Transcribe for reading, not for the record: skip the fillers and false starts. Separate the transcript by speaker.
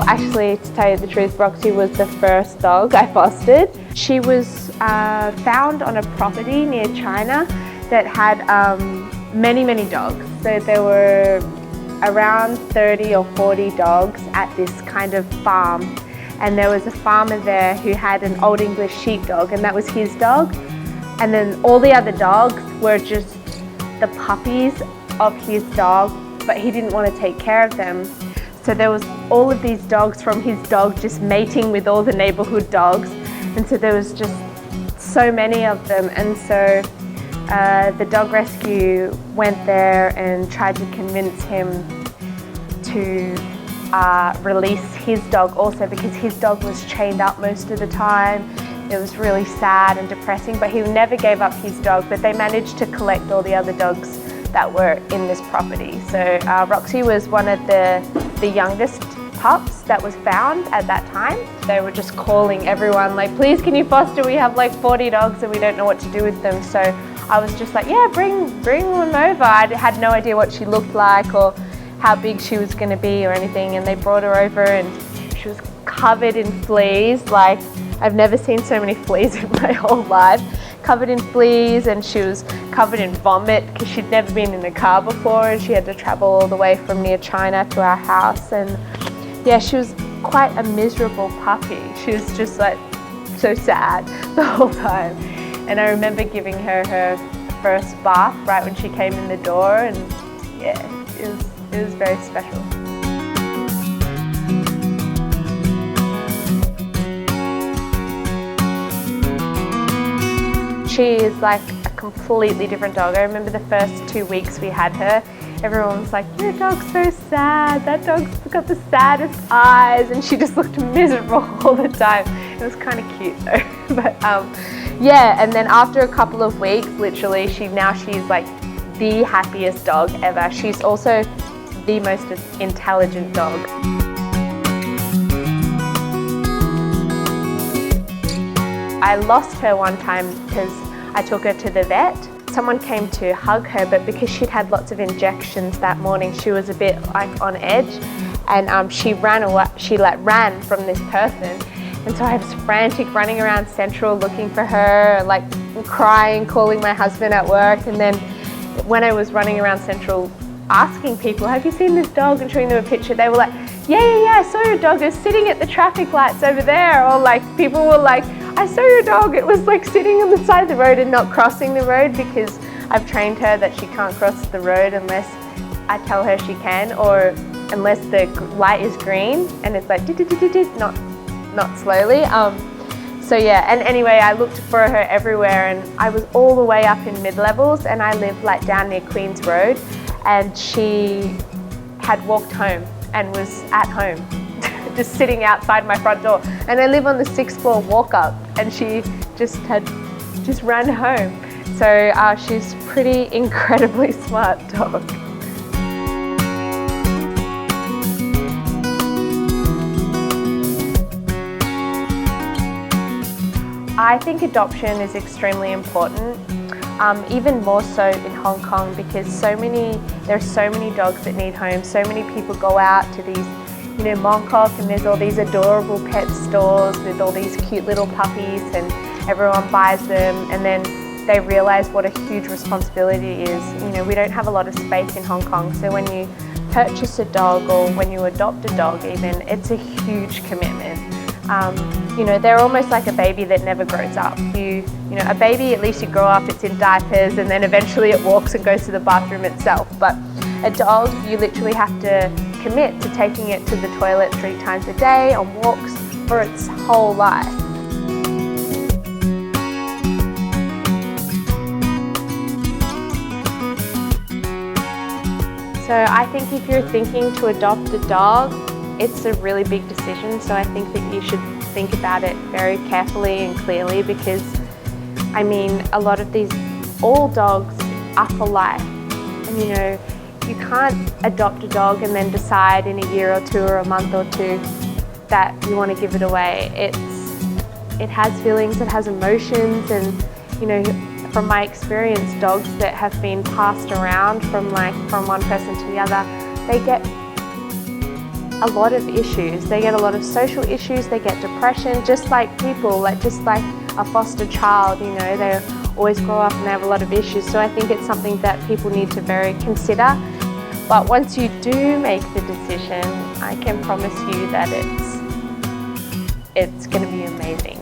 Speaker 1: Actually, to tell you the truth, Roxy was the first dog I fostered. She was found on a property near China that had many dogs. So there were around 30 or 40 dogs at this kind of farm. And there was a farmer there who had an Old English sheepdog, and that was his dog. And then all the other dogs were just the puppies of his dog, but he didn't want to take care of them. So there was all of these dogs from his dog just mating with all the neighborhood dogs. And so there was just so many of them. And so the dog rescue went there and tried to convince him to release his dog also, because his dog was chained up most of the time. It was really sad and depressing, but he never gave up his dog. But they managed to collect all the other dogs that were in this property. So Roxy was one of the youngest pups that was found at that time. They were just calling everyone like, please can you foster? We have like 40 dogs and we don't know what to do with them. So I was just like, yeah, bring them over. I had no idea what she looked like or how big she was going to be or anything. And they brought her over and she was covered in fleas. Like, I've never seen so many fleas in my whole life. Covered in fleas, and she was covered in vomit because she'd never been in a car before, and she had to travel all the way from near China to our house. And yeah, she was quite a miserable puppy. She was just like so sad the whole time. And I remember giving her her first bath right when she came in the door, and yeah, it was very special. She is like a completely different dog. I remember the first 2 weeks we had her, everyone was like, your dog's so sad, that dog's got the saddest eyes, and she just looked miserable all the time. It was kind of cute though. But yeah, and then after a couple of weeks, literally, she's like the happiest dog ever. She's also the most intelligent dog. I lost her one time because I took her to the vet. Someone came to hug her, but because she'd had lots of injections that morning, she was a bit like on edge, and she ran away. She ran from this person, and so I was frantic, running around Central looking for her, like crying, calling my husband at work. And then when I was running around Central asking people, have you seen this dog, and showing them a picture, they were like, yeah, I saw your dog, it's sitting at the traffic lights over there. Or like people were like, I saw your dog, it was like sitting on the side of the road and not crossing the road, because I've trained her that she can't cross the road unless I tell her she can, or unless the light is green and it's like not slowly. So yeah, and anyway, I looked for her everywhere, and I was all the way up in mid-levels, and I lived like down near Queen's Road, and she had walked home and was at home. Just sitting outside my front door, and I live on the 6th floor walk up, and she just ran home. So she's pretty incredibly smart dog. I think adoption is extremely important, even more so in Hong Kong, because there are so many dogs that need homes. So many people go out to these Mongkok, and there's all these adorable pet stores with all these cute little puppies, and everyone buys them, and then they realize what a huge responsibility it is. We don't have a lot of space in Hong Kong, so when you purchase a dog or when you adopt a dog even, it's a huge commitment. They're almost like a baby that never grows up. A baby, at least you grow up, it's in diapers, and then eventually it walks and goes to the bathroom itself. But a dog, you literally have to commit to taking it to the toilet 3 times a day, on walks, for its whole life. So I think if you're thinking to adopt a dog, it's a really big decision. So I think that you should think about it very carefully and clearly, because a lot of all dogs are for life. And you can't adopt a dog and then decide in a year or 2 or a month or 2 that you want to give it away. It has feelings, it has emotions, and from my experience, dogs that have been passed around from one person to the other, they get a lot of issues. They get a lot of social issues, they get depression, just like people, just like a foster child, you know, they always grow up and they have a lot of issues. So I think it's something that people need to very consider. But once you do make the decision, I can promise you that it's going to be amazing.